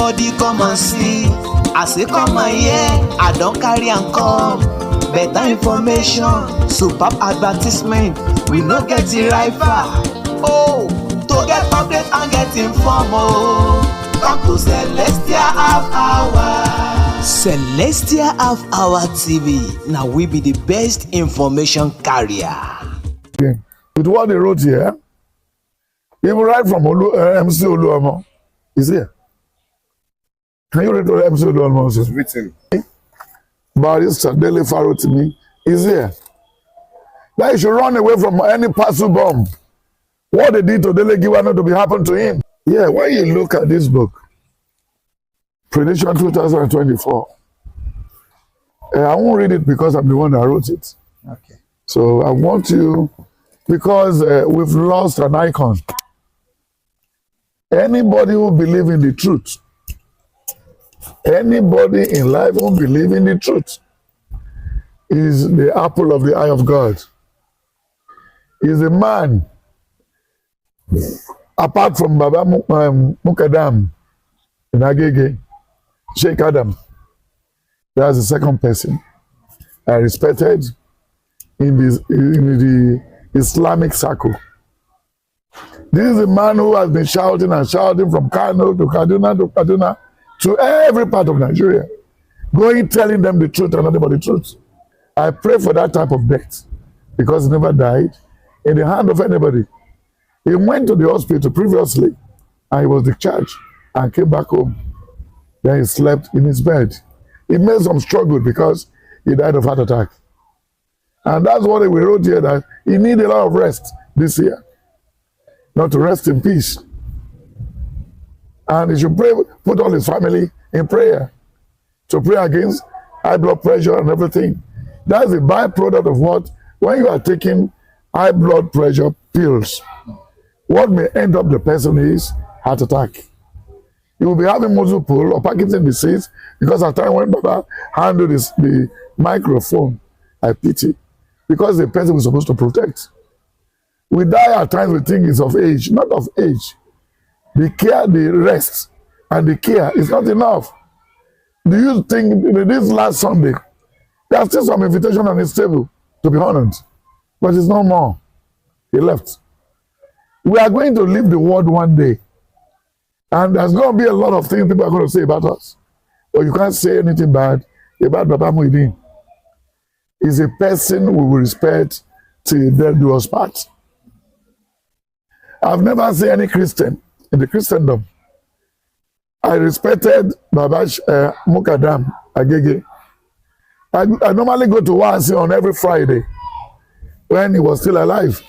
Everybody come and see. I say come and hear. I don't carry and come. Better information, superb advertisement. We no get the rifle. Oh, to get update and get informed. Oh, come to Celestial Half Hour. Celestial Half Hour TV. Now we be the best information carrier. Okay. With what they wrote here, even right from MC Oluomo is here. Can you read what MC Oluomo is written? Barrister Dele Faro to me is here. That he should run away from any parcel bomb. What they did to Dele Giwa not to be happen to him. Yeah, when you look at this book, Prediction 2024, I won't read it because I'm the one that wrote it. Okay. So I want you, because we've lost an icon. Anybody who believes in the truth, anybody in life who believes in the truth is the apple of the eye of God. Is a man, apart from Baba Mukadam in Agege, Sheikh Adam. That's the second person I respected in the Islamic circle. This is a man who has been shouting and shouting from Kano to Kaduna to Kaduna to every part of Nigeria, going telling them the truth and nothing but the truth. I pray for that type of death because he never died in the hand of anybody. He went to the hospital previously and he was discharged and came back home. Then he slept in his bed. He made some struggle because he died of heart attack. And that's what we wrote here, that he needed a lot of rest this year, not to rest in peace. And he should pray, put all his family in prayer, to pray against high blood pressure and everything. That's a byproduct of what, when you are taking high blood pressure pills, what may end up the person is heart attack. You will be having muscle pull or Parkinson's disease because at time when Baba handled the microphone, I pity, because the person was supposed to protect. We die at times we think it's of age, not of age. The care, the rest, and the care is not enough. Do you think this last Sunday, there's still some invitation on his table to be honored, but it's no more. He left. We are going to leave the world one day. And there's going to be a lot of things people are going to say about us. But you can't say anything bad about Baba Muhyiddin. He's a person we will respect till death do us part. I've never seen any Christian in the Christendom. I respected Baba Mukadam Agege. I normally go to Wasi on every Friday when he was still alive.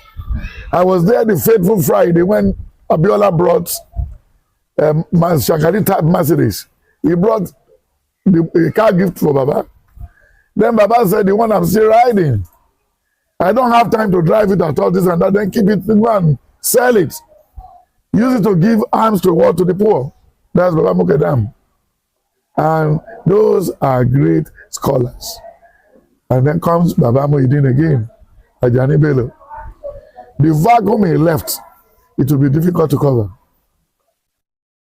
I was there the faithful Friday when Abiola brought Shakari type Mercedes. He brought the car gift for Baba. Then Baba said, the one I'm still riding, I don't have time to drive it at all, this and that. Then keep it, man, sell it. Use it to give alms to what? To the poor. That's Baba Mukadam. And those are great scholars. And then comes Baba Muhyiddin again, Ajani Bello. The vacuum he left, it will be difficult to cover.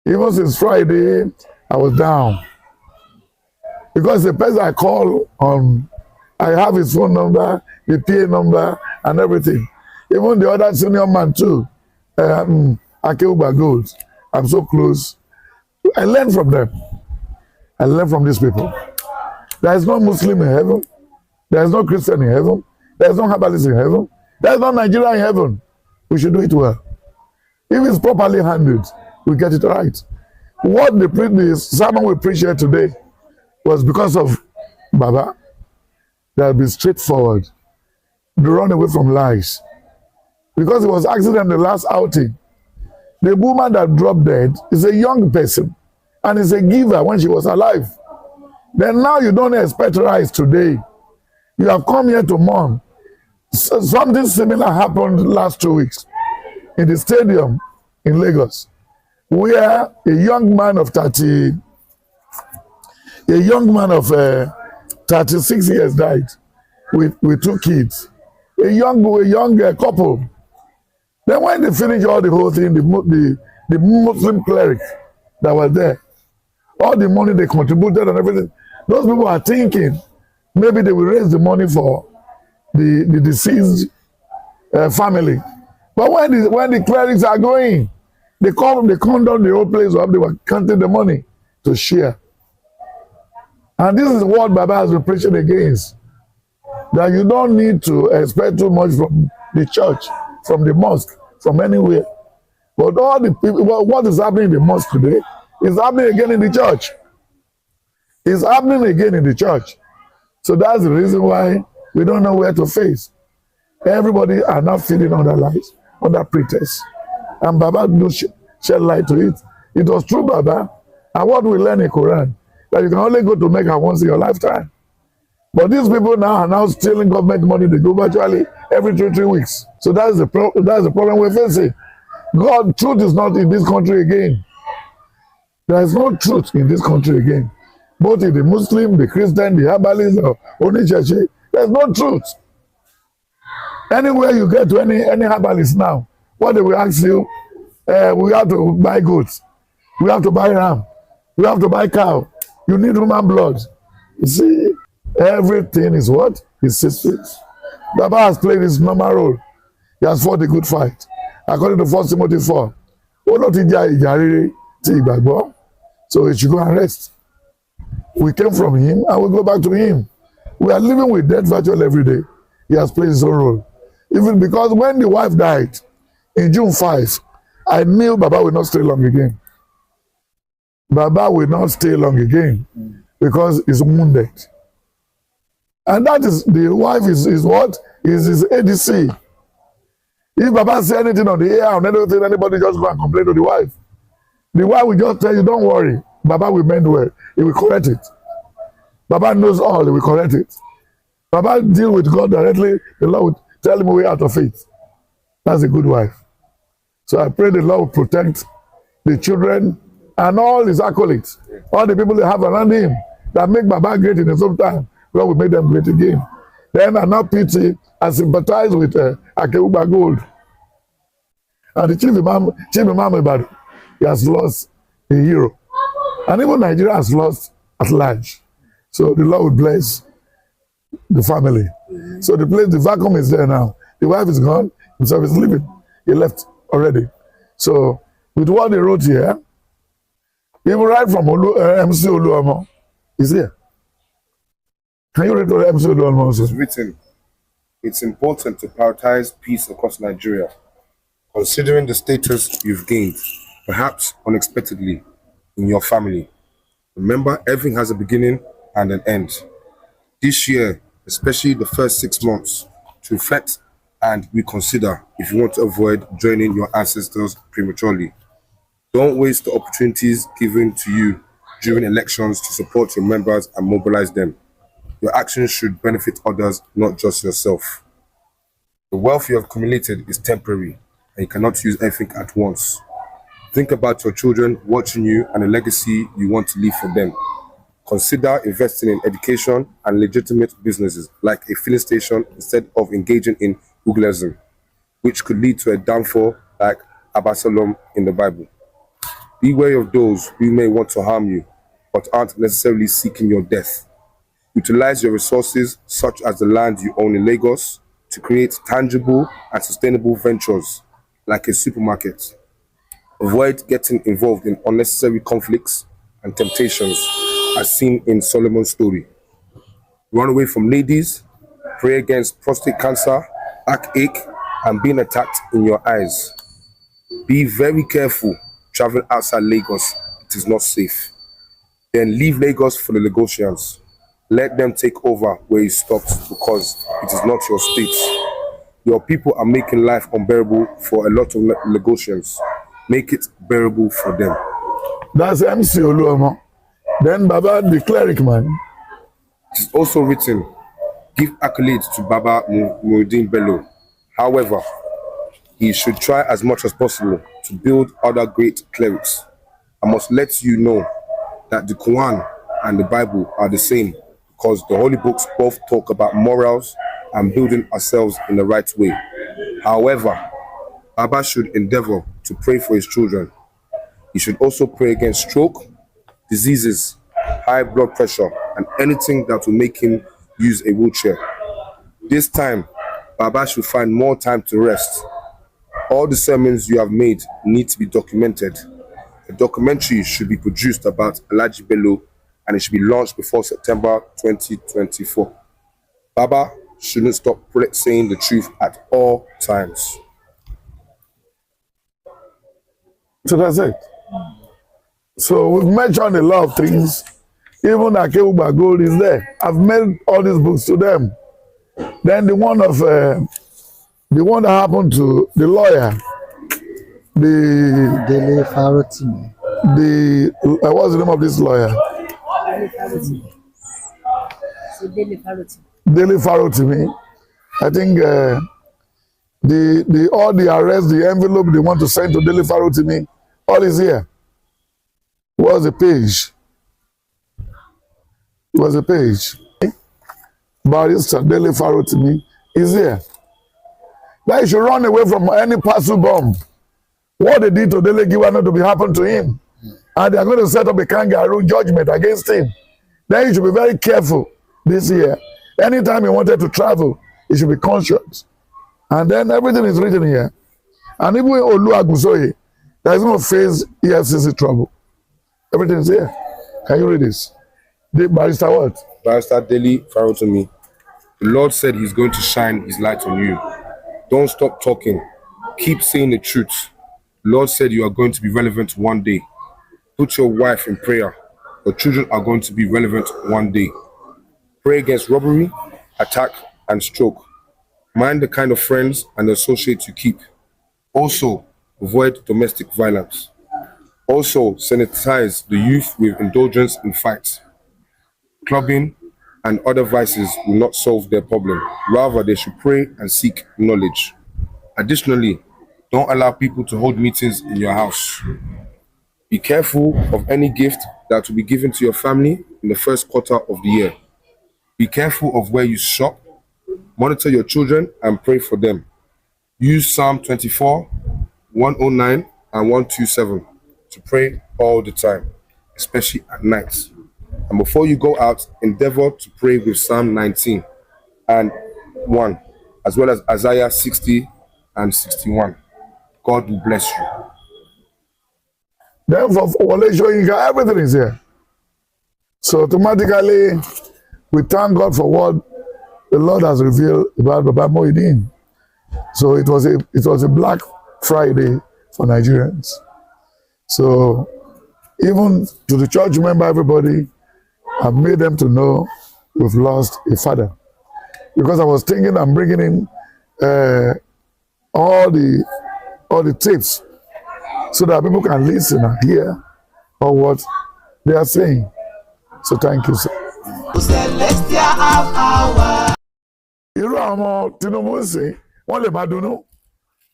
Even since Friday, I was down. Because the person I call on, I have his phone number, the PA number, and everything. Even the other senior man too, AKEU Gold. I'm so close. I learn from them. I learn from these people. There is no Muslim in heaven. There is no Christian in heaven. There is no herbalist in heaven. There is no Nigeria in heaven. We should do it well. If it's properly handled, we get it right. What the sermon we preached here today was because of Baba. They'll be straightforward. They run away from lies. Because it was accident the last outing. The woman that dropped dead is a young person and is a giver when she was alive. Then now you don't expect rise today. You have come here to mourn. Something similar happened last 2 weeks in the stadium in Lagos, where a young man of 36 years died with 2 kids. A young couple. Then when they finished all the whole thing, the Muslim cleric that was there all the money they contributed and everything, those people are thinking maybe they will raise the money for the deceased family. But when the clerics are going, they come down the whole place where they were counting the money to share. And this is what Baba has been preaching against. That you don't need to expect too much from the church, from the mosque, from anywhere. But all the people, what is happening in the mosque today is happening again in the church. It's happening again in the church. So that's the reason why we don't know where to face. Everybody are not feeding on that lies, on that pretext. And Baba do shed light to it. It was true, Baba. And what we learn in Quran, that you can only go to Mecca once in your lifetime. But these people now are now stealing government money. They go virtually every 3 weeks. So that's the problem we're facing. God, truth is not in this country again. There is no truth in this country again. Both in the Muslim, the Christian, the herbalist, or Onicheche, there's no truth. Anywhere you get to any herbalist now, what they will ask you, we have to buy goats, we have to buy ram, we have to buy cow, you need human blood. You see, everything is what? Is secret. Baba has played his normal role. He has fought a good fight. According to 1 Timothy 4. So he should go and rest. We came from him and we go back to him. We are living with death virtually every day. He has played his own role. Even because when the wife died in June 5, I knew Baba will not stay long again. Baba will not stay long again because he's wounded. And that is, the wife is what? Is his ADC. If Baba say anything on the air or anything, anybody just go and complain to the wife. The wife will just tell you, don't worry. Baba will mend well. He will correct it. Baba knows all. He will correct it. Baba deal with God directly. The Lord will tell him a way out of it. That's a good wife. So I pray the Lord will protect the children and all his acolytes, all the people they have around him that make Baba great in his own time. God will make them great again. Then I now pity and sympathize with AKEU Gold. And the chief imam Ibadan, he has lost a hero. And even Nigeria has lost at large. So the Lord will bless the family. So the place, the vacuum is there now. The wife is gone, himself is leaving. He left already. So with what they wrote here, even right from MC Oluomo is here. Can you read MC Oluomo? It's written, it's important to prioritize peace across Nigeria, considering the status you've gained, perhaps unexpectedly, in your family. Remember, everything has a beginning and an end. This year, especially the first 6 months, to reflect and reconsider if you want to avoid joining your ancestors prematurely. Don't waste the opportunities given to you during elections to support your members and mobilize them. Your actions should benefit others, not just yourself. The wealth you have accumulated is temporary, and you cannot use everything at once. Think about your children watching you and the legacy you want to leave for them. Consider investing in education and legitimate businesses like a filling station instead of engaging in hooliganism, which could lead to a downfall like Absalom in the Bible. Beware of those who may want to harm you, but aren't necessarily seeking your death. Utilize your resources, such as the land you own in Lagos, to create tangible and sustainable ventures like a supermarket. Avoid getting involved in unnecessary conflicts and temptations, as seen in Solomon's story. Run away from ladies, pray against prostate cancer, backache, and being attacked in your eyes. Be very careful traveling outside Lagos. It is not safe. Then leave Lagos for the Lagosians. Let them take over where you stopped, because it is not your state. Your people are making life unbearable for a lot of Lagosians. Make it bearable for them. That's MC Oluomo. Then Baba, the cleric man. It is also written, give accolades to Baba Muhyiddin Bello. However, he should try as much as possible to build other great clerics. I must let you know that the Quran and the Bible are the same, because the holy books both talk about morals and building ourselves in the right way. However, Baba should endeavor to pray for his children. He should also pray against stroke, diseases, high blood pressure, and anything that will make him use a wheelchair. This time, Baba should find more time to rest. All the sermons you have made need to be documented. A documentary should be produced about Alhaji Bello, and it should be launched before September 2024. Baba shouldn't stop saying the truth at all times. So that's it. So we've mentioned a lot of things. Even AKEU Gold is there. I've mailed all these books to them. Then the one that happened to the lawyer, Dele Farotimi. What's the name of this lawyer? Dele Farotimi. I think all the arrests, the envelope they want to send to Dele Farotimi, all is here. Was a page. Barrister Dele Farotimi is here. Now he should run away from any parcel bomb. What they did to Dele Giwa not to be happen to him. And they are going to set up a kangaroo judgment against him. Then he should be very careful this year. Anytime he wanted to travel, he should be conscious. And then everything is written here. And even Oluwo that is going to face EFCC trouble. Everything is here. Can you read this? The barrister what? Barrister Dele Farotimi. The Lord said he's going to shine his light on you. Don't stop talking. Keep saying the truth. The Lord said you are going to be relevant one day. Put your wife in prayer. Your children are going to be relevant one day. Pray against robbery, attack, and stroke. Mind the kind of friends and associates you keep. Also, avoid domestic violence. Also, sanitize the youth with indulgence in fights. Clubbing and other vices will not solve their problem. Rather, they should pray and seek knowledge. Additionally, don't allow people to hold meetings in your house. Be careful of any gift that will be given to your family in the first quarter of the year. Be careful of where you shop. Monitor your children and pray for them. Use Psalm 24, 109, and 127 to pray all the time, especially at night. And before you go out, endeavor to pray with Psalm 19 and 1, as well as Isaiah 60 and 61. God will bless you. Then for everything is here. So automatically, we thank God for what the Lord has revealed about Baba Muhyiddin. So it was a Black Friday for Nigerians. So even to the church member, everybody, I've made them to know we've lost a father. Because I was thinking I'm bringing in all the tapes so that people can listen and hear of what they are saying. So thank you, sir. Irú àwọn Tinubu ń sìn, wọ́n lè máa dunnú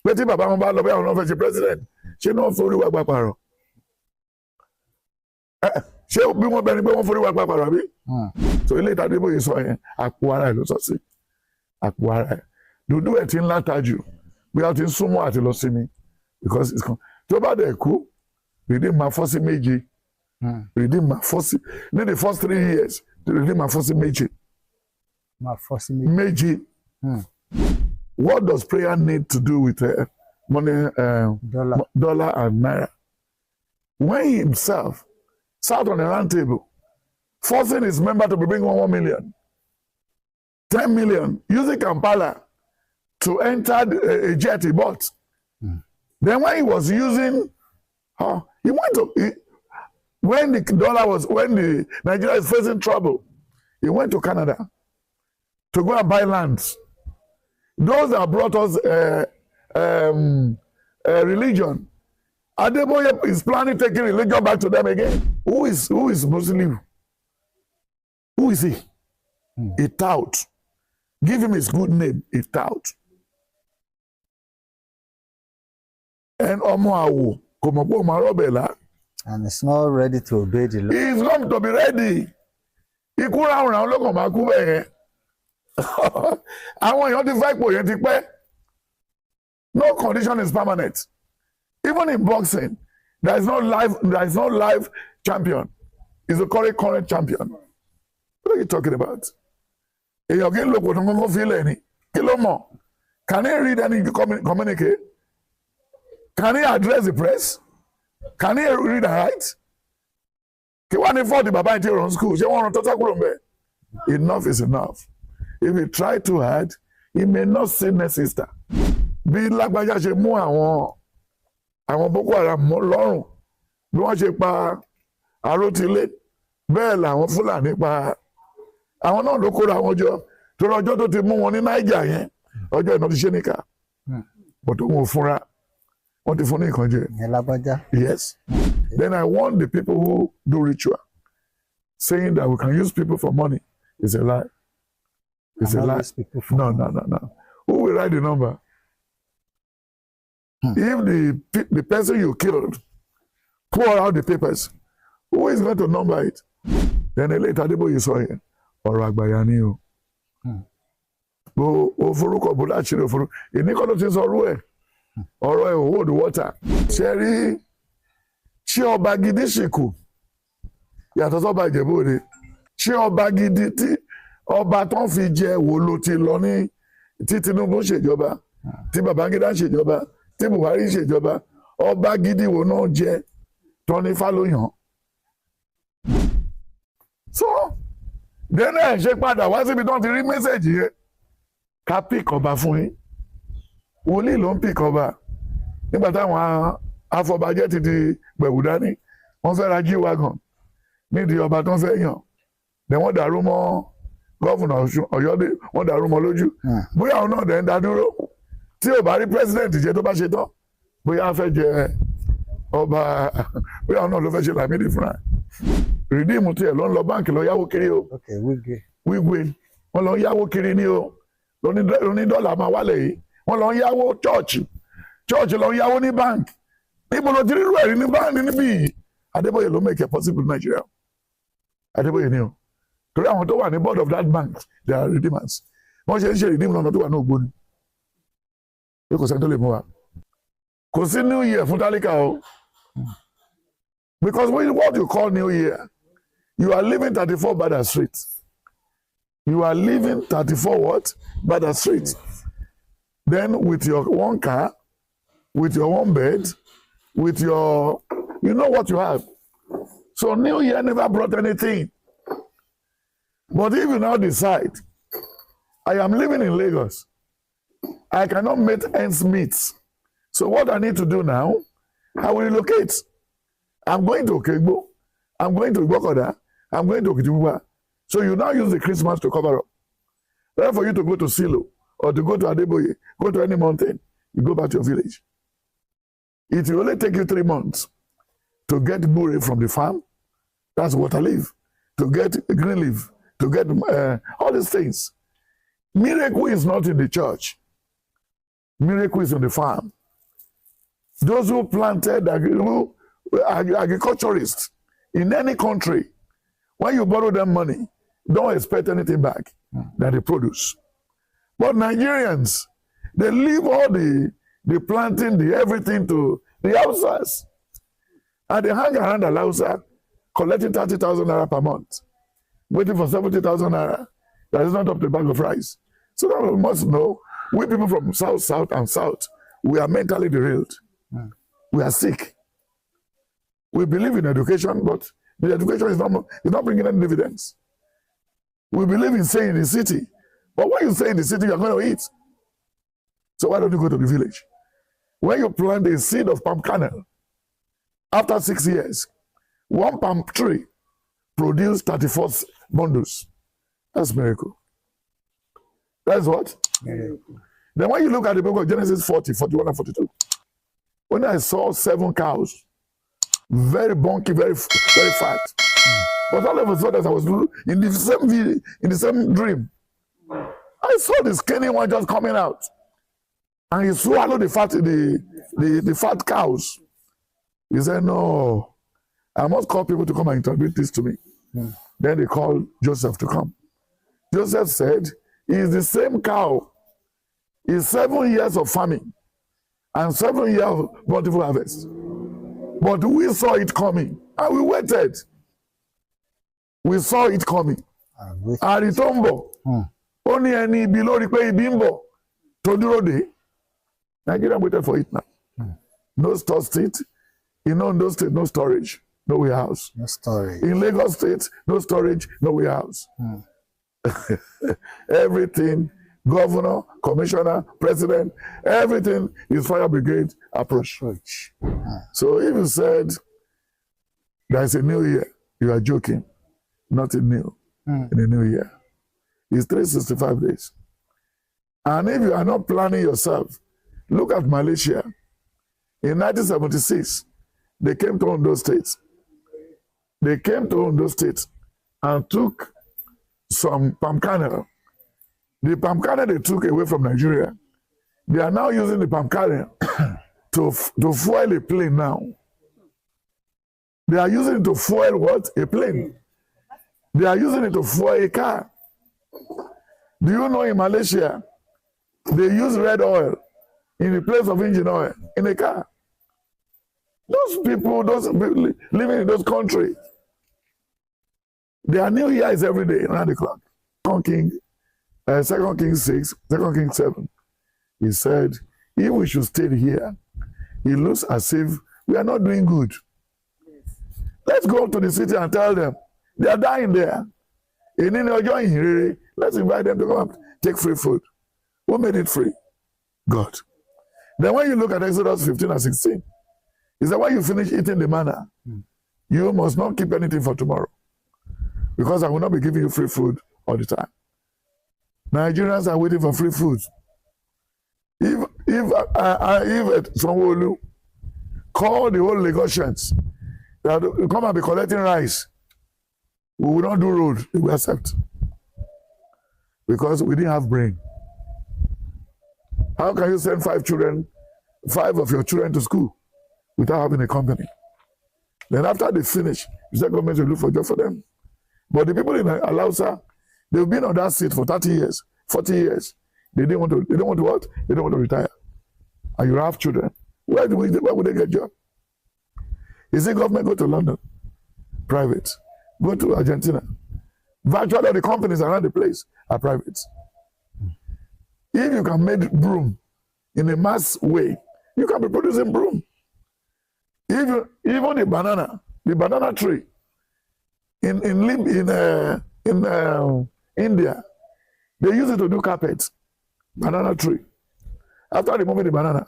pé tí bàbá wọn bá lọ bí àwọn náà fẹ́ ṣe president, ṣé náà forí wa gbàpàrọ̀? Ṣé bí wọ́n bẹni pé wọ́n forí wa gbàpàrọ̀ àbí? So ilé Adeboye sọ yẹn, àpò ara ẹ̀ ló sọ sí. Àpò ara ẹ̀. Dúdú ẹ̀ ti ń látajú, bí a ti ń súnmọ́ àti lọ sí mi. Because it's come. Tó bá dẹ̀ kú, redeem máa fọ́ sí méje. Redeem máa fọ́ sí. Ní the first 3 years, redeem máa fọ́ sí méje. Méje. What does prayer need to do with money, dollar and naira? When he himself sat on a round table, forcing his member to bring 1 million, 10 million, using Kampala to enter a jet he bought. Then when he was using, he went to, when the Nigeria is facing trouble, he went to Canada to go and buy lands. Those that brought us religion. Adeboye is planning taking religion back to them again. Who is Muslim? Who is he? A tout. Give him his good name, a tout. And Omoawo, and it's not ready to obey the law. He's going to be ready. No condition is permanent. Even in boxing, there is no live champion. He's a current champion. What are you talking about? Èèyàn kì í lo kòtò kankan fi lẹ̀ ni. Kí ló mọ̀? Can he read any communicate? Can he address the press? Can he read and write? Kí wá ní fọ́ọ̀dì bàbá ìtì run school? Ṣé wọ́n rán tọ́tà kúrò mbẹ́? Enough is enough. If he try too hard, he may not see next sister. Bí Lágbájá ṣe mú àwọn Boko Haram lọ́rùn, bí wọ́n ṣe pa Arótilé, bẹ́ẹ̀ làwọn Fúlàní pa àwọn náà ló kóra wọn jọ torí ọjọ́ tó ti mú wọn ní Niger yẹn ọjọ́ ìná ti ṣe níkà but òun ò fúnra wọ́n ti fún ní nǹkan jẹ. Yes. Then I warn the people who do ritual saying that we can use people for money is a lie. It's a lie. No. Who will write the number? If the person you killed pour out the papers, who is going to number it? Then later Adeboye sọ yẹn ọ̀rọ̀ àgbàyà ni o. O forúkọ bó láti ṣe òfurufú ìníkọ́ ló ti sọ ọ̀rọ̀ ẹ̀ ọ̀rọ̀ ẹ̀ hold water. Ṣé rí tí ọba gidi ṣìkù yàtọ̀ sọ́ba Ìjẹ̀bú Òde tí ọba gidi tí ọba tó ń fi jẹ wo ló ti lọ ní tí Tinubu ṣèjọba tí Babangida ṣèjọba tí Buhari ṣèjọba ọba gidi wo náà jẹ tó ní Fálóyàn. So then ẹ ṣe padà wá síbi tó ń ti rí mẹ́sẹ̀jì yẹn ká pìk ọba fún yín wòlíì ló ń pìk ọba nígbà táwọn afọbajẹ ti di gbẹ̀wù dání wọ́n fẹ́ ra G-Wagon nídìí ọba tó ń fẹ́ yàn then wọ́n dàrú mọ́ gọ́fùnà Ọ̀yọ́dé wọ́n dàrú mọ́ lójú bóyá àwọn náà dẹ̀ ń dá dúró tí ò bá rí president jẹ tó bá ṣe tán bóyá a fẹ́ jẹ ọba bóyá àwọn náà ló fẹ́ ṣe Lámídì fúnra rìdíìmù tiẹ̀ ló ń lọ báǹkì lọ yáwó kiri o wíwé wọ́n lọ ń yáwó kiri ní o lóní dọ́là máa wálẹ̀ yìí wọ́n lọ ń yáwó chọ́ọ̀chì lọ ń yáwó ní báǹkì níbo ló ti rírú ẹ̀rí ní báǹkì níbí yìí Adébóyè ló make it possible in Nigeria Adébóyè ni o torí àwọn tó wà ní board of that bank they are redeemers wọ́n ṣe ń ṣe redeem lọ́nà tó wà ní ògbóni pé kò sẹ́ni tó lè mú wa kò sí new year fún tálíkà o because what you call new year you are living 34 Bada Street you are living 34 what Bada Street then with your one car with your one bed with your you know what you have so new year never brought anything but if you now decide I am living in Lagos I cannot make ends meet so what I need to do now I will relocate I'm going to Okegbo I'm going to Igbokoda I'm going to Okitipupa so you now use the Christmas to cover up rather for you to go to Silo or to go to Adeboye go to any mountain you go back to your village it will only take you 3 months to get bure from the farm that's water leaf to get green leaf to get all these things. Miracle is not in the church. Miracle is on the farm. Those who planted agriculturists in any country, when you borrow them money, don't expect anything back that they produce. But Nigerians, they leave all the planting, the everything to the Hausas. And they hang around the Hausa, collecting 30,000 naira per month, waiting for 70,000 naira. That is not up to a bag of rice. So that we must know, we people from South, and South, we are mentally derailed. We are sick. We believe in education, but the education is not bringing any dividends. We believe in staying in the city, but when you stay in the city, you're going to eat. So why don't you go to the village? When you plant a seed of palm kernel, after 6 years, one palm tree produced 34 bundles. That's miracle. That's what? Miracle. Then when you look at the book of Genesis 40, 41 and 42, when I saw 7 cows, very bunky, very fat, but all of a sudden as I was in the same dream, I saw the skinny one just coming out, and he swallowed the fat cows. He said, "No, I must call people to come and interpret this to me." Then they called Joseph to come. Joseph said, "It's the same cow. It's 7 years of famine and 7 years of bountiful harvest. But we saw it coming and we waited." We saw it coming. Àrí tó ń bọ̀. Ó ní ẹni ibi lórí pé ibi ń bọ̀ tó dúró dé. Nigeria waited for it now. No store state. In Ondo State, no storage, no warehouse. No storage. In Lagos State, no storage, no warehouse. Everything, governor, commissioner, president, everything is fire brigade approach. So if you said there's a new year, you are joking. Nothing new in a new year. It's 365 days. And if you are not planning yourself, look at Malaysia. In 1976, they came to Ondo State. They came to Ondo State and took some palm kernel. The palm kernel they took away from Nigeria, they are now using the palm kernel to fuel a plane now. They are using it to fuel what? A plane. They are using it to fuel a car. Do you know in Malaysia, they use red oil in the place of engine oil in a car? Those people living in those countries, their new year is every day around the clock. 2 Kings 6, 2 Kings 7. He said, if we should stay here, it looks as if we are not doing good. Let's go to the city and tell them they are dying there. Let's invite them to come and take free food. Who made it free? God. Then when you look at Exodus 15 and 16, he said, when you finish eating the manna, you must not keep anything for tomorrow, because I will not be giving you free food all the time. Nigerians are waiting for free food. If Sanwo-Olu call the whole Lagosians that come and be collecting rice, we will not do road, we will accept. Because we didn't have brain. How can you send 5 of your children to school without having a company? Then after they finish, you say government will look for a job for them. But the people in Alausa, they've been on that seat for 30 years, 40 years. They don't want to what? They don't want to retire. And you have children. Where would they get job? Is it government go to London? Private. Go to Argentina. Virtually the companies around the place are private. If you can make broom in a mass way, you can be producing broom. Even the banana tree in India, they use it to do carpets. Banana tree. After removing the banana,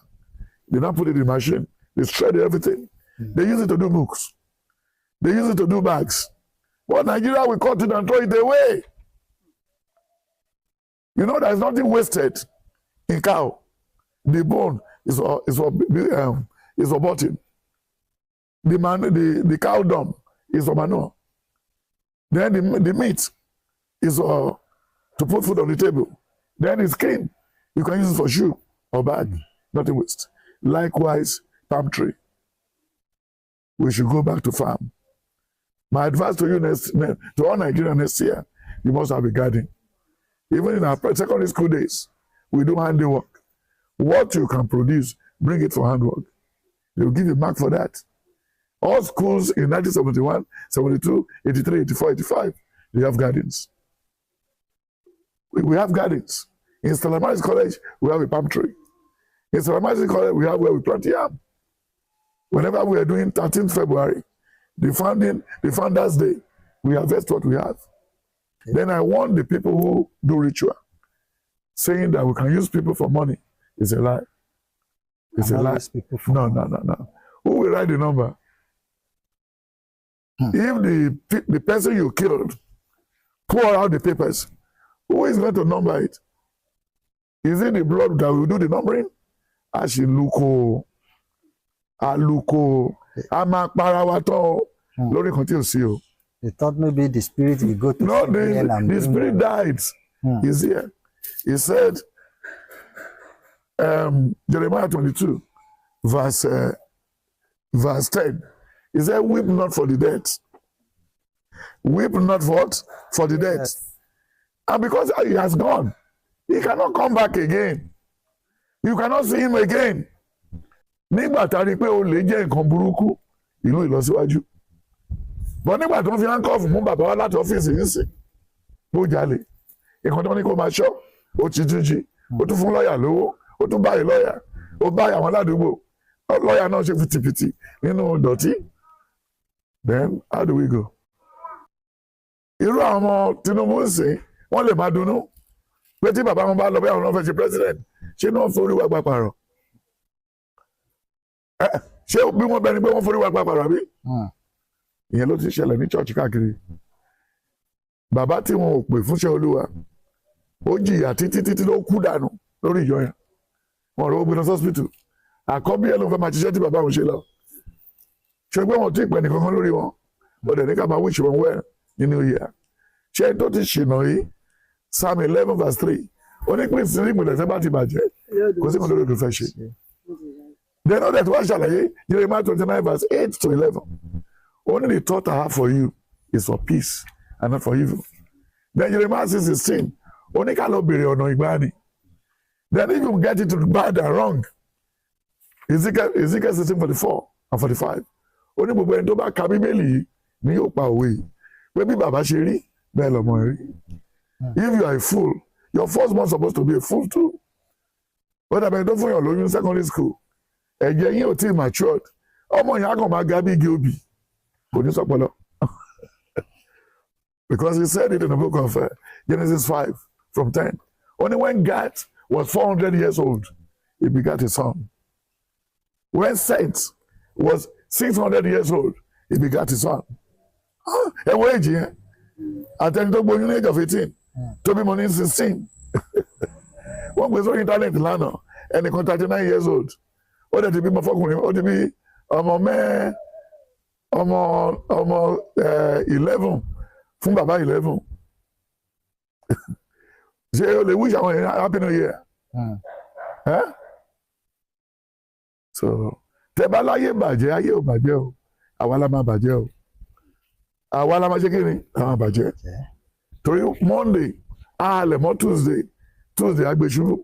they now put it in the machine. They shred everything. They use it to do books. They use it to do bags. But Nigeria will cut it and throw it away. You know, there's nothing wasted in cow. The bone is for bottom. The cow dung is for manure. Then the meat is to put food on the table. Then the skin, you can use it for shoe or bag. Nothing waste. Likewise, palm tree. We should go back to farm. My advice to you to all Nigerians next year, you must have a garden. Even in our secondary school days, we do handiwork. What you can produce, bring it for handwork. They'll give you a mark for that. All schools in 1971, 72, 83, 84, 85, they have gardens. We have gardens. In Stella College, we have a palm tree. In Stella College, we have where we plant yam. Whenever we are doing 13th February, the Founders Day, we harvest what we have. Then I warn the people who do ritual, saying that we can use people for money. It's a lie. It's a lie. No. Who will write the number? If the person you killed pour out the papers, who is going to number it? Is it the blood that will do the numbering? Aluko, Amakparawato, Lori continue. They thought maybe the spirit will go to the spirit died. He's here. He said, Jeremiah 22, verse 10. He said, weep not for the dead. Weep not for the dead. Yes. And because he has gone, he cannot come back again. You cannot see him again. Nígbà tá rí pé ó lè jẹ́ nǹkan burúkú, ìlú ìlọsíwájú. But nígbà tó ń fi handcuff mú bàbá wa láti ọ́fíìsì yìí sí bó jalè nǹkan tó ní kó máa ṣọ́ ó ti tún jí ó tún fún lọ́ọ̀yà lówó ó tún báyìí lọ́ọ̀yà ó báyìí àwọn aládùúgbò lọ́ọ̀yà náà ṣe fìtìfìtì nínú dọ̀tí. Then how do we go? Irú àwọn ọmọ Tinubu ń sìn wọ́n lè máa dunnú pé tí bàbá wọn bá lọ bí àwọn náà fẹ́ ṣe president ṣé náà forí wa gba pààrọ̀ ṣé bí wọ́n bẹni pé wọ́n forí wa gba pààrọ̀ bí? Ìyẹn ló ti ṣẹlẹ̀ ní church káàkiri. Bàbá tí wọn ò pè fúnṣẹ́ Olúwa ó jìyà títí ló kú dànù lórí ìjọ yẹn wọn rò ó gbé lọ hospital àkọ́bí ẹ̀ ló fẹ́ máa ṣiṣẹ́ tí bàbá wọn ṣe lọ ṣe pé wọn ò tí ì pẹ́ nìkan kan lórí wọn ó dẹ̀ ní ká máa wíṣọ wọn wẹ̀ nínú ìyá ṣé tó ti ṣìnà yìí Psalm 11:3 onípìnsí ní ìpìlẹ̀ tẹ́ bá ti bàjẹ́ kò sí kan lórí òdò fẹ́ ṣe. Then ó dẹ̀ tí wọ́n ṣàlàyé Jeremiah 29:8-11 only the thought I have for you is for peace and not for evil. Then Jeremiah 6:16 only ká lọ bèrè ọ̀nà ìgbàanì. Then if you get it to bad and wrong Ezekiel 16:44 and 45 only gbogbo ẹni tó bá ka Bíbélì yìí ni yóò pa òwe yìí pé bí bàbá ṣe rí bẹ́ẹ̀ lọ́mọ rí. If you are a fool your first born supposed to be a fool too. Wọ́n dàbẹ̀ tó fún yàn lóyún secondary school ẹ̀jẹ̀ yín ò tí ì matured ọmọ yẹn á kàn máa ga bí igi obì kò ní sọpọlọ. Because he said it in the book of Genesis 5:10. Only when Gad was 400 years old, he begat a son. When Seth was 600 years old, he begat a son. Ẹ wo èjì yẹn, àtẹni tó gbóyún ní age of 18, tó bímọ ní 16. Wọ́n gbé sórí internet lánàá, ẹnìkan 39 years old. Ó dẹ̀ ti bímọ fọkùnrin, ó ti bí ọmọ 11 fún bàbá 11. Ṣé o lè wish àwọn èèyàn happy new year? So tẹ bá láyé bàjẹ́ ayé ò bàjẹ́ o àwa la máa bàjẹ́ o àwa la máa ṣe kí ni àwọn bàjẹ́ torí Monday àlẹ̀ mọ́ Tuesday àgbè ṣubú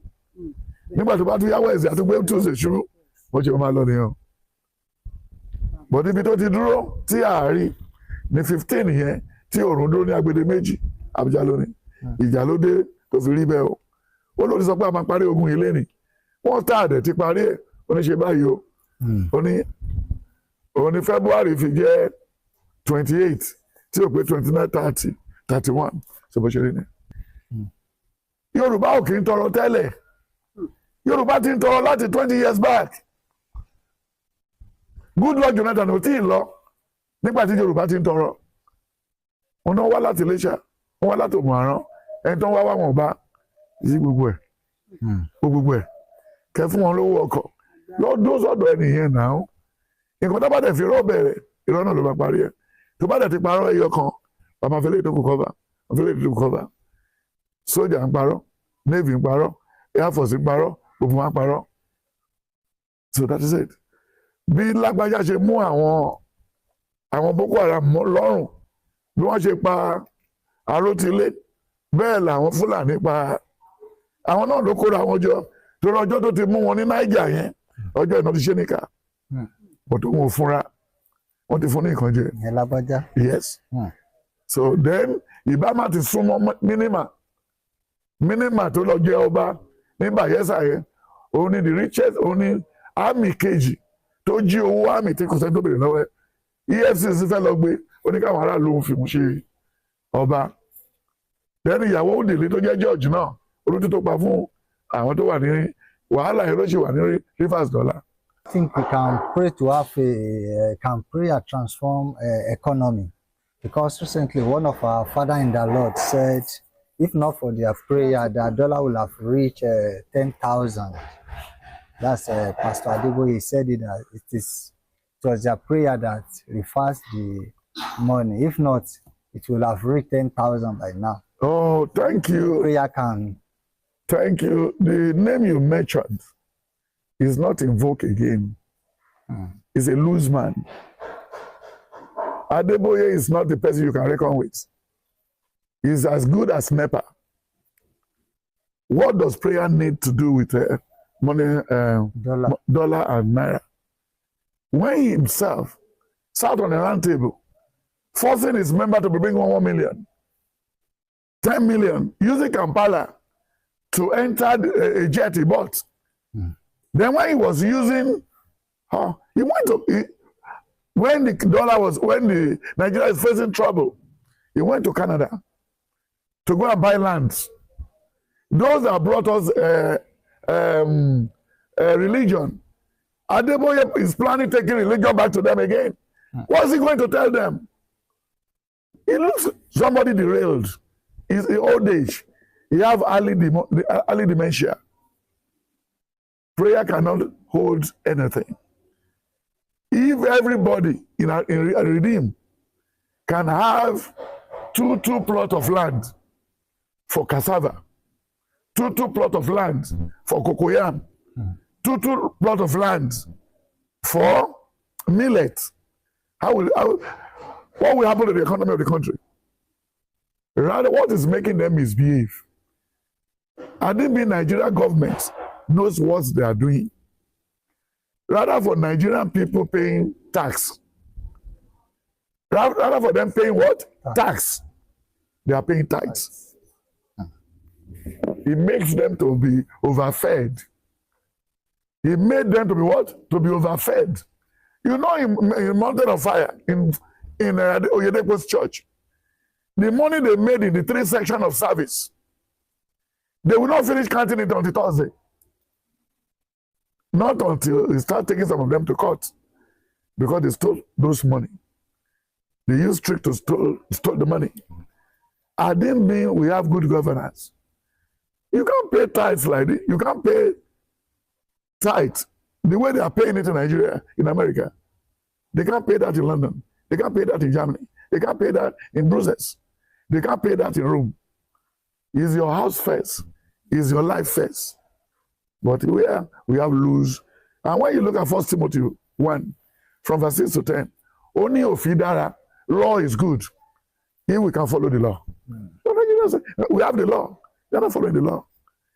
nígbà tó bá tún yá Wednesday àtúgbé Tuesday ṣubú bó ṣe máa lọ nìyẹn o bọ́dí ibi tó ti dúró tí àárí ní 15 yẹn tí òòrùn dúró ní agbede méjì Àbújá lónìí ìjà ló dé tó fi rí bẹ́ẹ̀ o ó lórí sọ pé a máa parí ogun yìí lẹ́nìí wọ́n tá àdẹ̀ ti parí ẹ̀ ó ní ṣe báyìí o ó ní February fi jẹ́ 28 tí ò pé 29 30 31 ṣe bó ṣe rí ni. Yorùbá ò kì í tọrọ tẹ́lẹ̀ Yorùbá ti ń tọrọ láti 20 years back Goodluck Jonathan ò tí ì lọ nígbà tí Yorùbá ti ń tọrọ wọn náà wá láti Iléṣà wọn wá láti Òmùaran ẹni tó ń wá wọn bá yí gbogbo ẹ̀ kẹ fún wọn lówó ọkọ̀ lọ́dún sọ́dọ̀ ẹnìyẹn náà nǹkan tó bá dẹ̀ fi rọ́ bẹ̀rẹ̀ irọ́ náà ló bá parí ẹ̀ tó bá dẹ̀ ti parọ́ ẹyọ kan bàmá fẹ́lẹ́ ìdókò kọ́ba fẹ́lẹ́ ìdókò kọ́ba sójà ń parọ́ navy ń parọ́ air force ń parọ́ gbogbo wọn ń parọ́ so that is it. Bí lágbájá ṣe mú àwọn Boko Haram lọ́rùn bí wọ́n ṣe pa Arótilé bẹ́ẹ̀ làwọn Fúlàní pa àwọn náà ló kóra wọn jọ torí ọjọ́ tó ti mú wọn ní Niger yẹn ọjọ́ ìná ti ṣe níkà bọ̀dọ̀ wọn ò fúnra wọ́n ti fún ní nǹkan jẹ. Ìyẹn lágbájá. Yes. So then ìbámu ti súnmọ́ mínímà tó lọ jẹ ọba ní Bayelsa yẹn òun ni the richest òun ni army kejì tó jí owó army tí kò sẹ́ni tó bèrè lọ́wọ́ ẹ̀ EFCC fẹ́ lọ gbé oníkàwọn aráàlú ń fi mú ṣe ọba lẹ́nu ìyàwó òdìlé tó jẹ́ George náà olójú tó pa fún àwọn tó wà ní wàhálà yẹn ló ṣe wà ní Rivers dollar. I think we can pray to have can pray and transform economy because recently one of our father in the Lord said if not for their prayer the dollar will have reached 10,000. That's Pastor Adeboye said it that it was their prayer that reversed the money. If not, it will have reached 10,000 by now. Oh, thank you. Prayer can. Thank you. The name you mentioned is not invoked again. He's a loose man. Adeboye is not the person you can reckon with. He's as good as NEPA. What does prayer need to do with money, dollar and naira? When he himself sat on a round table forcing his member to bring 1 million, 10 million, using Kampala to enter a jet he bought. Then when he was using, he went to, when the Nigeria is facing trouble, he went to Canada to go and buy lands. Those that brought us religion, Adeboye is planning taking religion back to them again. What's he going to tell them? He looks somebody derailed. He's in old age. He have early dementia. Prayer cannot hold anything. If everybody in Redeem can have two plot of land for cassava, two plot of land for cocoyam, two plot of land for millet, what will happen to the economy of the country? Rather, what is making them misbehave? I think the Nigerian government knows what they are doing. Rather for Nigerian people paying tax, rather for them paying what? Tax. They are paying tax. It makes them to be overfed. He made them to be what? To be overfed. You know, in Mountain of Fire, in Oyedepo's church, the money they made in the 3 section of service, they will not finish counting it until Thursday. Not until they start taking some of them to court, because they stole those money. They used trick to stole the money. I didn't mean we have good governance. You can't pay tithes like this. You can't pay tithes the way they are paying it in Nigeria, in America. They can't pay that in London. They can't pay that in Germany. They can't pay that in Brussels. They can't pay that in Rome. Is your house first? Is your life first? But where we have lose. And when you look at 1 Timothy 1, from verse 6 to 10, only Ofidara, law is good. Here we can follow the law. We have the law. They are not following the law.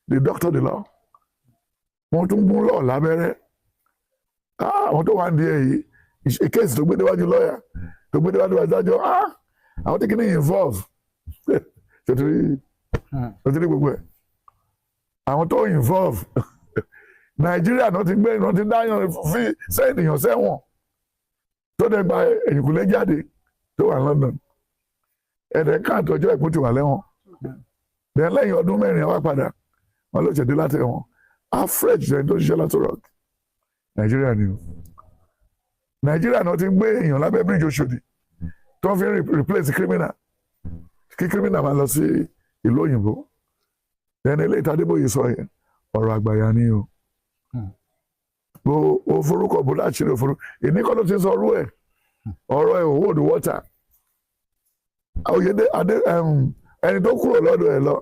They doctor the law. Wọ́n tún mú law lábẹ́rẹ́. Àwọn tó wà ní èyí, a case tó gbé déwájú lawyer, tó gbé déwájú adájọ́, àwọn tí kì í involve. Ṣètìrí gbogbo ẹ̀. Àwọn tó involve. Nàìjíríà náà ti gbé náà ti dáyàn fi sẹ́yìn èèyàn sẹ́wọ̀n. Tó dẹ̀ gba ẹ̀yìnkùlé jáde tó wà London. Ẹ̀dẹ̀ káàtó ọjọ́ ìpín ti wà lẹ́wọ̀n. Then lẹ́yìn ọdún mẹ́rin wá padà, wọ́n ló ṣèdí láti ẹ̀wọ̀n. Afresh jẹ́ tó ṣiṣẹ́ láti rock. Nàìjíríà ni o. Nàìjíríà náà ti ń gbé èèyàn lábẹ́ bíríjì Òṣòdì tó ń fi replace criminal. Kí criminal máa lọ sí ìlú òyìnbó. Then eléyìí tí Adébóyè sọ yẹn, ọ̀rọ̀ àgbàyà ni o. O forúkọ bó láti ṣeré òforú. Ìníkọ́ ló ti sọ ọrú ẹ̀. Ọ̀rọ̀ ẹ̀ hold water. Ẹni tó kúrò lọ́dọ̀ ẹ̀ lọ,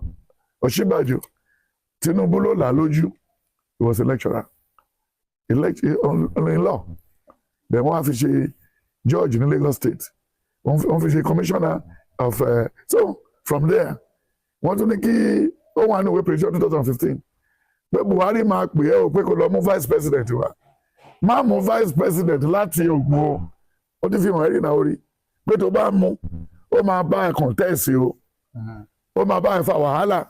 Ọ̀ṣínbàjò, Tinubu ló là lójú. He was a lecturer. In law. Then wọ́n á fi ṣe George ní Lagos State. Wọ́n fi ṣe commissioner of so from there wọ́n tún ní kí ó wà ní ìwé prediction 2015 pé Buhari máa pè é o pé kó lọ mú vice president wa má mú vice president láti Ògùn o ó ti fi hàn ẹ́rì náà orí pé tó bá mú ó máa bá ẹ̀ contest o ó máa bá ẹ̀ fa wàhálà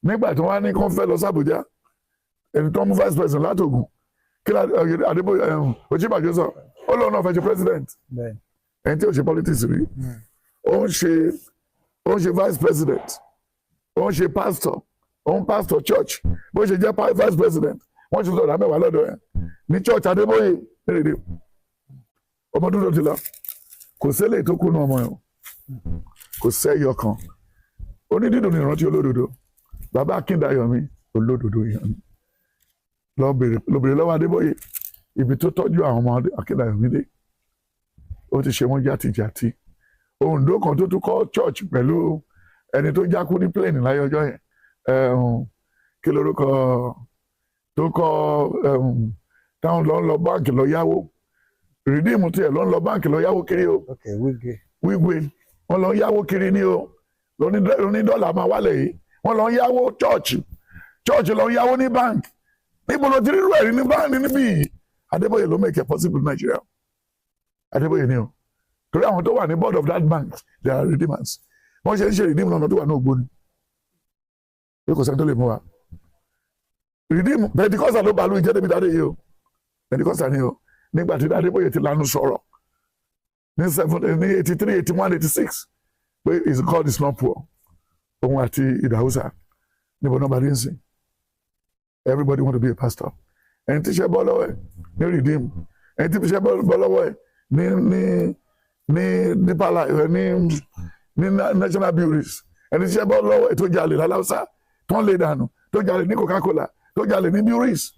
nígbà tí wọ́n á ní kó fẹ́ lọ sí Àbújá ẹni tó mú vice president láti Ògùn kí Adébóyè Ọ̀ṣínbàjò sọ ó lóun náà fẹ́ ṣe president ẹni tí ò ṣe politics rí ó ń ṣe vice president ó ń ṣe pastor ó ń pastor church bó ṣe jẹ́ vice president wọ́n ṣe sọ̀rọ̀ àmẹ́wàá lọ́dọ̀ ẹ̀ ní church Adébóyè nírèdè ọmọ dúdú ti lọ kò sẹ́lẹ̀ tó kú ní ọmọ ẹ̀ kò sẹ́yọ kan onídìdùn ní ìrántí olódodo bàbá Akíndayọ̀mí olódodo yẹn lọ bèrè lọ́wọ́ Adébóyè ibi tó tọ́jú àwọn ọmọ Akíndayọ̀mí dé ó ti ṣe wọ́n jàtìjàtì Oǹdó kan tó tún kọ́ church pẹ̀lú ẹni tó jákú ní plane láyé ọjọ́ yẹn kí lorúkọ tó kọ́ táwọn lọ báǹkì lọ yáwó Redeem tiẹ̀ lọ báǹkì lọ yáwó kiri o wíwé wọ́n lọ yáwó kiri ní o lóní dọ́là máa wálẹ̀ yìí wọ́n lọ yáwó church lọ yáwó ní bank níbo ló ti rírú ẹ̀rí ní báńkì níbí yìí Adébóyè ló make it possible in Nigeria Adébóyè ni o torí àwọn tó wà ní board of that bank they are redeemers wọ́n ṣe ń ṣe redeem lọ́nà tó wà ní ògbóni pé kò sẹ́ni tó lè mú wa redeem Pentecostal ló balùwẹ̀ jẹ́ débi dáadé yìí o Pentecostal ni o nígbà tí Adébóyè ti lanu sọ̀rọ̀ ní 83 81 86 pé God is not poor òun àti ìdáhùsà níbo náà bá dé ń sìn everybody want to be a pastor ẹni tí iṣẹ́ bọ́ lọ́wọ́ ẹ̀ ní redeem ẹni tí iṣẹ́ bọ́ lọ́wọ́ ẹ̀ ní deeper life ní national breweries ẹni tí iṣẹ́ bọ́ lọ́wọ́ ẹ̀ tó jalè lálàúsá tó ń lè dànù tó jalè ní Coca-Cola tó jalè ní breweries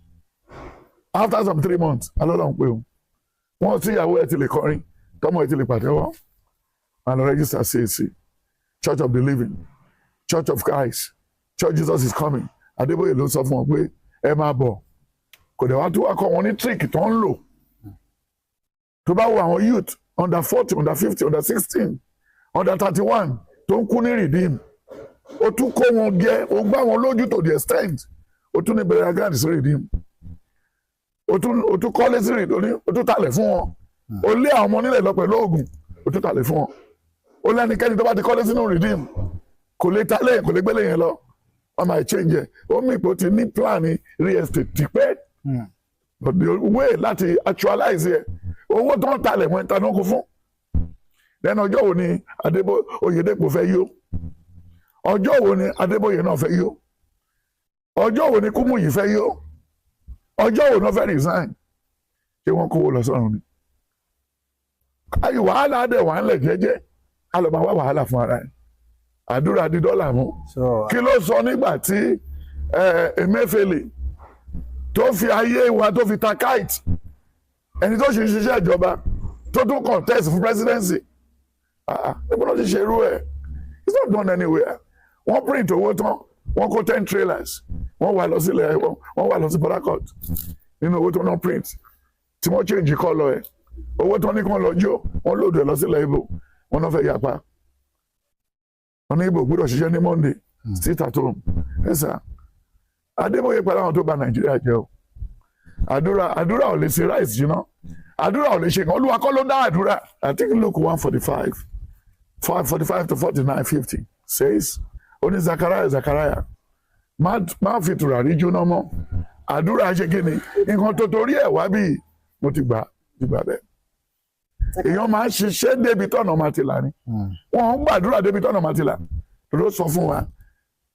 after some 3 months alọ́lọ́run pé o wọ́n tí ìyàwó ẹ̀ ti lè kọrin tọ́mọ ẹ̀ ti lè pàtẹ́wọ́ and register CAC Church of the Living Church of Christ Church Jesus is coming Adébóyè ló sọ fún wọn pé ẹ máa bọ̀ kò dẹ̀ wá tó wá kọ́ wọn ní trick tó ń lò tó bá wo àwọn youth under 40 under 50 under 16 under 31 tó ń kú ní redeem ó tún kó wọn gẹ ó gbá wọn lójú to the extent ó tún ní bẹ̀rẹ̀ grand sí redeem ó tún kọ́lé sí redeem ó tún talẹ̀ fún wọn ó lé àwọn ọmọ nílẹ̀ lọ pẹ̀lú oògùn ó tún talẹ̀ fún wọn ó lẹ́nikẹ́ni tó bá ti kọ́lé sínú redeem kò lè talẹ̀ kò lè gbélé yẹn lọ wọ́n máa change ẹ̀ ó mì pé ó ti ní plan real estate ti pẹ́ but the way láti actualize ẹ̀ owó tó ń talẹ̀ mọ́ ìta náà kó fún lẹ́nu ọjọ́ wo ni Oyèdèpọ̀ fẹ́ yó ọjọ́ wo ni Adébóyè náà fẹ́ yó ọjọ́ wo ni Kúmúyì fẹ́ yó ọjọ́ wo náà fẹ́ resign ṣé wọ́n kówó lọ sọ́run ni ayò wàhálà dẹ̀ wà ń lẹ̀ jẹ́jẹ́ a lọ máa wá wàhálà fún ara ẹ̀ àdúrà di dọ́là mú kí ló sọ nígbà tí Emefiele tó fi ayé wa tó fi ta kite ẹni tó ṣe ṣiṣẹ́ ìjọba tó tún contest fún presidency níbo ló ti ṣe irú ẹ̀ it's not gone anywhere wọ́n print owó tán wọ́n kó 10 trailers wọ́n wà lọ sílẹ̀ wọ́n wà lọ sí Port Harcourt nínú owó tó náà print tí wọ́n change colour ẹ̀ owó tó ní kí wọ́n lọ jó wọ́n lòdù ẹ̀ lọ sílẹ̀ Ìgbò wọ́n náà fẹ́ yapa wọ́n ní Ìgbò gbọ́dọ̀ ṣiṣẹ́ ní Monday sit at home ẹ̀sà Adébóyè pẹ̀lú àwọn tó bà Nàìjíríà jẹ́ o àdúrà ò lè ṣe rice jiná àdúrà ò lè ṣe kan Olúwa kọ́ ló dá àdúrà I think Luke 1:45 5:45 to 49:50 says oní Zachariah má fi tùràrí jóná mọ́ àdúrà ṣe kí ni nǹkan tó torí ẹ̀ wá bí mo ti gbà bẹ́ẹ̀ èèyàn máa ń ṣiṣẹ́ débi tọ́nà máa ti là ní wọ́n ń gbàdúrà débi tọ́nà máa ti là ló sọ fún wa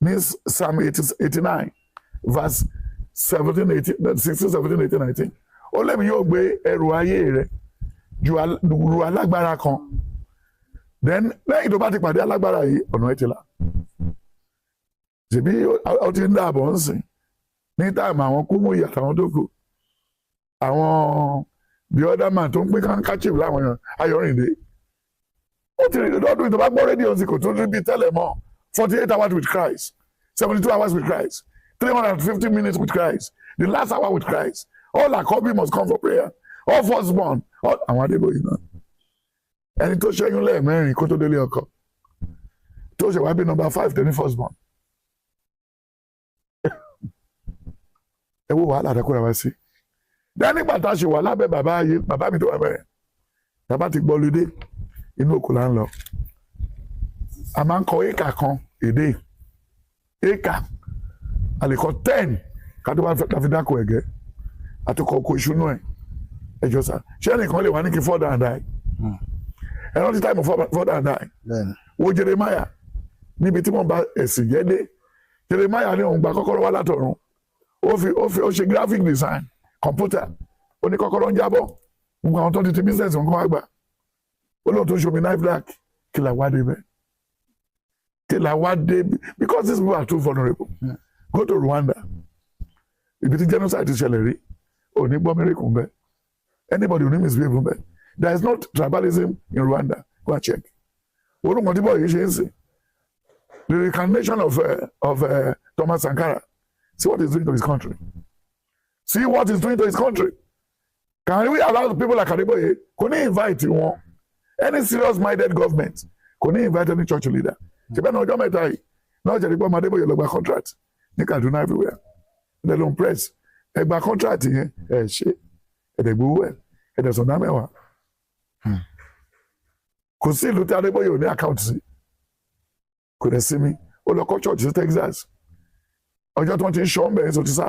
ní Psalm 89 verse 17 18 16 17 18 19 ó lẹ́mi yóò gbé ẹrù ayé rẹ̀ ju alágbára kan then lẹ́yìn tó bá ti pàdé alágbára yìí ọ̀nà ẹ̀ ti là ṣèbí ó ti ń dáàbọ̀ ń sìn ní táàmù àwọn Kúmúyì àtàwọn tó kù àwọn the other man tó ń pín handkerchief láwọn èèyàn Ayọ̀rìndé ó ti rìn lọ́dún tó bá gbọ́ rédíò sí kò tó rí bí tẹ́lẹ̀ mọ́ 48 hours with Christ 72 hours with Christ 350 minutes with Christ the last hour with Christ all àkọ́bí must come for prayer all firstborn all àwọn Adébóyè náà ẹni tó ṣẹ́yún lẹ́ẹ̀mẹ́rin kó tó délé ọkọ tó ṣe wá bí number 5 tẹ̀ ní firstborn ẹ wo wàhálà àdàkùnrin wá sí nígbà tá a ṣe wà lábẹ́ bàbá mi tó wà bẹ́ẹ̀ bàbá ti gbọ́ lóde inú oko là ń lọ a máa ń kọ éka kan èdè éka a lè kọ 10 ká tó bá fi dáko ẹ̀gẹ́ àtúkọ̀ oko ìṣúná ẹ̀ ẹjọ́ sá ṣé ẹnìkan lè wá ní kí further and die ẹ rántí táìmù further and die wo Jeremiah níbi tí wọ́n bá ẹ̀sìn jẹ́ dé Jeremiah ní òun gba kọ́kọ́rọ́ wá látọ̀run ó ṣe graphic design kọ̀mpútà ó ní kọ́kọ́rọ́ ń jábọ́ gbogbo àwọn tó ti business wọn kọ́ wá gbà ó lóun tó ṣomi knife black kí là wá dé bẹ́ẹ̀ kí là wá dé because these people are too vulnerable go to Rwanda ibi tí genocide ti ṣẹlẹ̀ rí ò ní gbọ́ miracle bẹ́ẹ̀ anybody ò ní misbehave bẹ́ẹ̀ there is no tribalism in Rwanda go and check orúkọ tí bọ́ọ̀ yìí ṣe ń sìn the reincarnation of Thomas Sankara see what he's doing to his country. See what he's doing to his country. Can we allow the people like Adeboye? Kò ní invite wọn. Any serious-minded government kò ní invite any church leader. Ṣèbẹ́ náà ọjọ́ mẹ́ta yìí náà jẹ́ nípa Adeboye lọ gba contract ní Kaduna everywhere. They don't press. Ẹ gba contract yẹn ẹ ṣe ẹ̀dẹ̀gbowó ẹ̀ ẹ̀dẹ̀sọ̀dá mẹ́wàá. kò sí ìlú tí Adébóyè ò ní account sí kò dẹ̀ sí mi ó lọ kọ́ church sí Texas ọjọ́ tí wọ́n ti ń ṣọ́ ń bẹ̀rẹ̀ sọ ti sá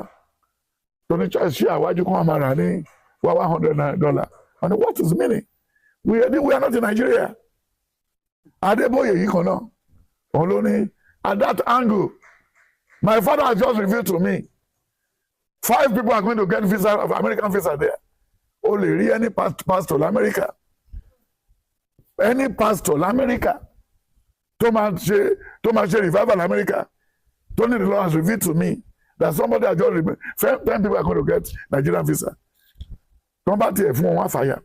tó ní church ṣí àwájú kan máa rà ní $100 and what is the meaning we are not in Nigeria. Adeboye yìí kan náà òun ló ní at that angle my father has just revealed to me 5 people are going to get visa of American visa there o lè rí any pastor l'America tó máa ṣe revival l'America tó ní the Lord has revealed to me that somebody has just revealed 10 people are going to get Nigerian visa tó bá tiẹ̀ fún wọn wá fàyà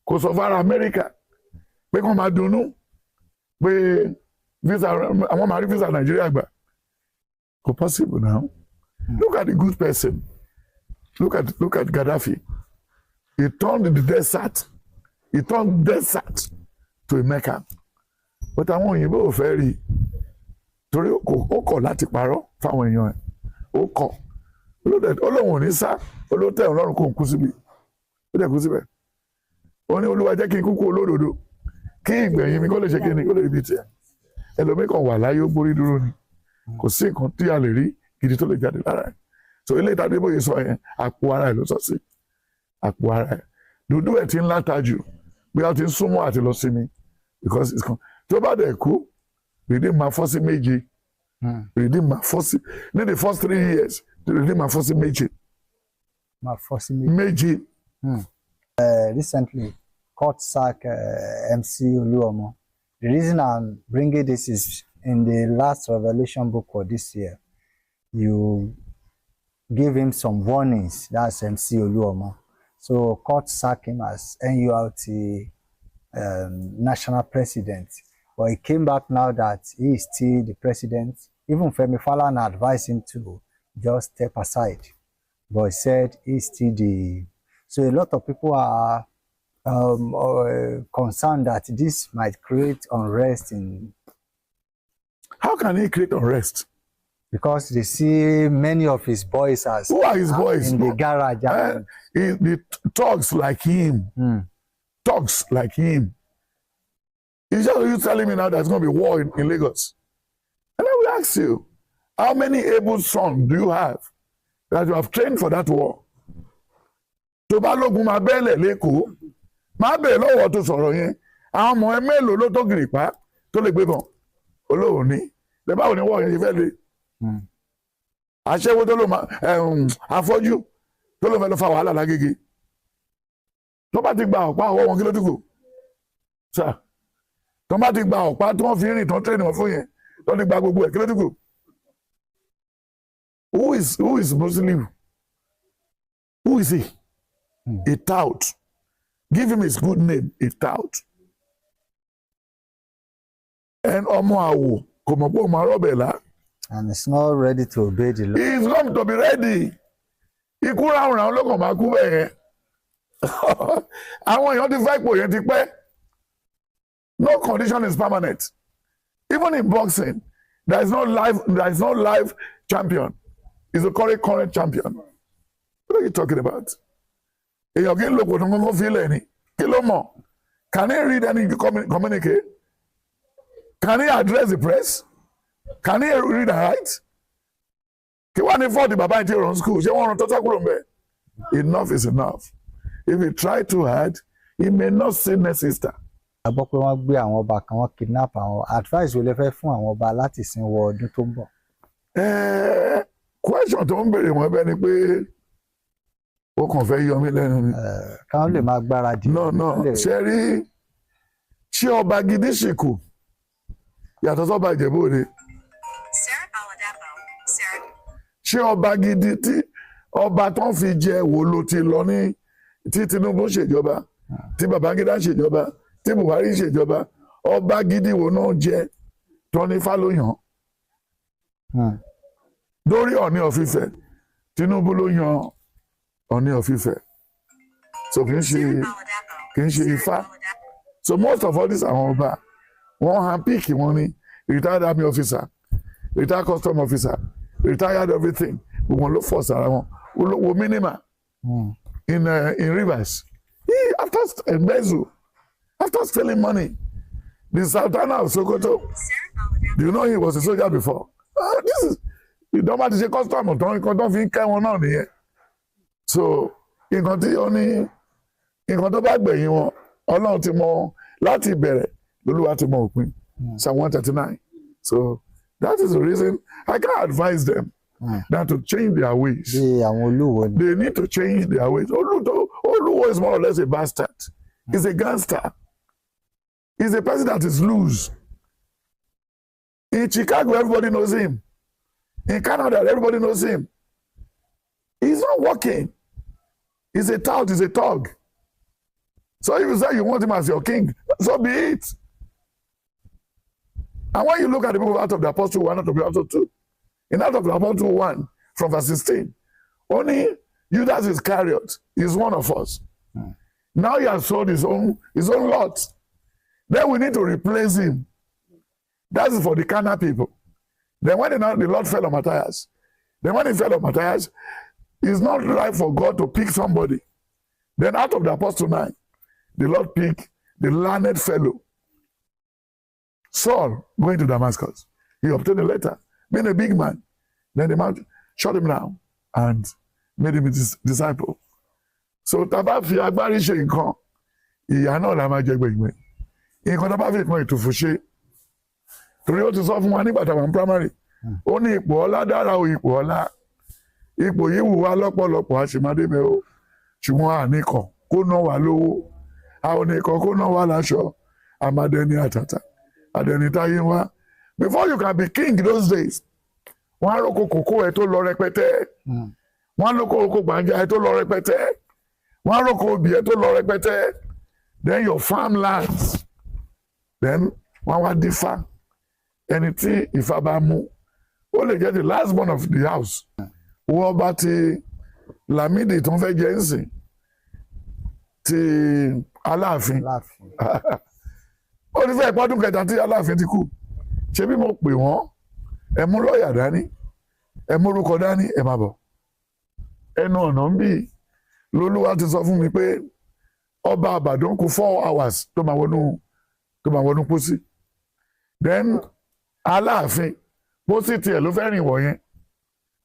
kò sọ fara America pé kàn máa dunnú pé visa àwọn máa rí visa Nigeria gbà kò possible now. Look at the good person. Look at Gaddafi. He turned the desert. He turned desert to a Mecca. But àwọn òyìnbó ò fẹ́ rí torí ó kọ̀ láti parọ́ fáwọn èèyàn ẹ̀. Ó kọ̀. Olóhùn ò ní sá. Olóòtẹ́ Ọlọ́run kò ń kú síbi. Ó dẹ̀ kú síbẹ̀. Ó ní Olúwa jẹ́ kí n kúkú olódodo. Kí ìgbẹ̀yìn mi kó lè ṣe kí ni kó lè rí bí tiẹ̀. Ẹlòmíì kan wà láyé ó gbórí dúró ni. Kò sí nǹkan tí a lè rí gidi tó lè jáde lára ẹ̀. So ilé Adébóyè sọ yẹn àpò ara ẹ̀ ló sọ sí àpò ara ẹ̀ dúdú ẹ̀ ti ń látajù bí a ti ń súnmọ́ àti lọ sí mi because it's come tó bá dẹ̀ kú rìdí máa fọ́ sí méje rìdí máa fọ́ sí ní the first 3 years rìdí máa fọ́ sí méje. máa fọ́ sí méje. Recently court sack MC Oluomo. The reason I'm bringing this is in the last Revelation book for this year you give him some warnings. That's MC Oluomo. So court sacked him as NURT national president. But he came back now that he is still the president. Even Femi Falana advised him to just step aside. But he said he's still the... So a lot of people are concerned that this might create unrest in... How can he create unrest? Because they see many of his boys as... Who are his boys? In the garage. The thugs like him. Thugs like him. It's just you telling me now there's going to be war in Lagos. And I will ask you, how many able sons do you have that you have trained for that war? Tó bá lógun máa bẹ́ẹ̀lẹ̀ lẹ́kọ̀ọ́, máa bẹ̀ẹ̀ lọ́wọ́ tó sọ̀rọ̀ yẹn. Àwọn ọmọ ẹ mélòó ló tó gìrìpá tó lè gbé bọ̀? Olóò ní. Lẹ́bàá ò ní wọ̀ yẹn ṣe fẹ́ le. Aṣẹ́wó tó ló máa afọ́jú tó ló fẹ́ lọ fa wàhálà lágége. Tó bá ti gba ọ̀pá ọwọ́ wọn kí ló dúkò? Sà. Tó bá ti gba ọ̀pá tó wọ́n fi rìn tán tẹ́lẹ̀ wọn fún yẹn tó ti gba gbogbo ẹ̀ kí ló dúkò? Who is Muslim? Who is he? A tout. Give him his good name, a tout. And ọmọ àwò kò mọ̀ pé ó máa rọ́bẹ̀ lá. And it's not ready to obey the law. He is going to be ready. Ikú ráhùn ráhùn lọ́kàn máa kú bẹ́ẹ̀ yẹn. Àwọn èèyàn ti fẹ́ ipò yẹn ti pẹ́. No condition is permanent. Even in boxing, there is no live champion. It's a current champion. What are you talking about? Èèyàn kì í lo kò tó ń kọ́kọ́ fi lẹ̀ ni. Kí ló mọ̀? Can he read any communique? Can he address the press? Can he read and write? Kí wá ní fọ́ọ̀tì bàbá ìtì run school? Ṣé wọ́n rán tọ́tà kúrò mbẹ́? Enough is enough. If he try too hard, he may not see next sister. A gbọ́ pé wọ́n gbé àwọn ọba kan wọ́n kidnap àwọn advice wo lè fẹ́ fún àwọn ọba láti sin wọ ọdún tó ń bọ̀. Question tó ń béèrè wọ́n bẹ́ẹ̀ ni pé ó kàn fẹ́ yọ mí lẹ́nu ni. Káwọn lè máa gbáradì. No, ṣe rí ṣé ọba gidi ṣìkù yàtọ̀ sọ́ba Ìjẹ̀bú Òde. Ṣé ọba gidi tí ọba tó ń fi jẹ wo ló ti lọ ní tí Tinubu ṣèjọba tí Babangida ṣèjọba tí Buhari ṣèjọba ọba gidi wo náà jẹ Tọ́ni Fálóyàn lórí Ọ̀ọ̀ni of Ifẹ̀ Tinubu ló yan Ọ̀ọ̀ni of Ifẹ̀ so kì í ṣe Ifá so most of all these àwọn ọba wọ́n hand pick wọn ni retired army officer retired custom officer retired everything gbogbo ló force ara wọn Oluwo minima in Rivers after Embezu After stealing money, the Sultana of Sokoto, do you know he was a soldier before? This is, you don't want to say custom, don't think one on here. So, in continue, in continue, Ọlọ́run ti mọ láti ìbẹ̀rẹ̀ lÓlúwa ti mọ òpin. Psalm 139. So that is the reason I can't advise them that to change their ways. They need to change their ways. Oluwo is more or less a bastard. He's a gangster. He's a person that is loose. In Chicago, everybody knows him. In Canada, everybody knows him. He's not working. He's a tout, he's a thug. So if you say you want him as your king, so be it. And when you look at the book of Acts of the Apostle 1, Acts of the Apostle 2, in Acts of the Apostle 1, from verse 16, only Judas Iscariot is one of us. Now he has sold his own lot. Then we need to replace him. That is for the carnal people. Then when the Lord fell on Matthias, then when he fell on Matthias, it's not right for God to pick somebody. Then out of the Apostle 9, the Lord picked the learned fellow, Saul, going to Damascus. He obtained a letter, being a big man. Then the man shut him down and made him his disciple. So taba fi agbárí ṣe nǹkan, ìyà náà la máa jẹ gbẹ̀gbẹ̀. Nǹkan taba fi kan ètùfù ṣe. Torí ó ti sọ fún wa nígbà tá a wà ní primary. Ó ní ipò ọlá dára o ipò ọlá. Ipò yìí wù wá lọ́pọ̀lọpọ̀ àṣemáde bẹ́ẹ̀ o. Ṣùgbọ́n àníkàn kó ná wa lówó. Àwọn nìkan kó ná wa láṣọ. Amadẹni àtàtà. Adẹni táyé wá. Before you can be king those days, wọ́n á rókò kòkó ẹ̀ tó lọ rẹpẹtẹ. Wọ́n á rókò gbàǹjà ẹ̀ tó lọ rẹpẹtẹ. Wọ́n á rókò obì ẹ̀ tó lọ rẹpẹtẹ. Then your farmlands. Then wọ́n wá dífá. Ẹni tí Ifá bá mú. Ó lè jẹ́ the last born of the house. Wọ́n bá ti Lámídì tó ń fẹ́ jẹ́ ńsìn. Ti Aláàfin. Ó ní fẹ́ ìpọ́dún kẹta tí Aláàfin ti kú. Ṣé bí mo pè wọ́n? Ẹ mú lọ́ọ̀yà dání. Ẹ mú orúkọ dání. Ẹ máa bọ̀. Ẹnu ọ̀nà ń bì. Lolúwa ti sọ fún mi pé ọba Ìbàdàn kù 4 hours tó máa wọnú pósí. Then Aláàfin pósí tiẹ̀ ló fẹ́ rìn wọ̀ yẹn.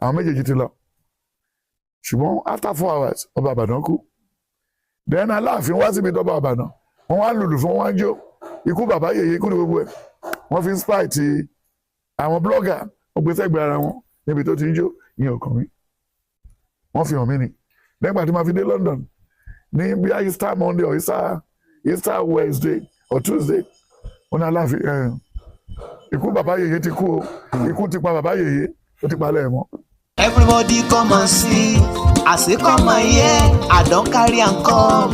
Àwọn méjèèjì ti lọ. Ṣùgbọ́n after 4 hours ọba Ìbàdàn kú. Then Aláàfin wá síbi tọ́ba Ìbàdàn. Wọ́n wá lùlù fún wọn jó. Ikú bàbá yèyé kú ní gbogbo ẹ̀. Wọ́n fi ń spy ti àwọn blogger wọ́n gbé sẹ́gbẹ̀ẹ́ ara wọn níbi tó ti ń jó ìyẹn ọkàn mi. Wọ́n fi hàn mí ni. Lẹ́gbàá tí ma fi dé London ní bí i Easter Monday or Easter Wednesday or Tuesday. Wọ́n ní Aláàfin ikú bàbá yèyé ti kú o. Ikú ti pa bàbá yèyé ó ti palẹ̀ mọ́. Everybody come and see. I say come and hear. I don carry am come.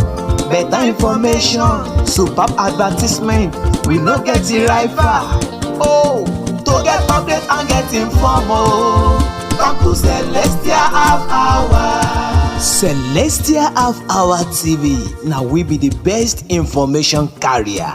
Better information, superb advertisement. We no get it right far. Oh, to get update and get informed. Oh, come to Celestial Half Hour. Celestial Half Hour TV. Now we be the best information carrier.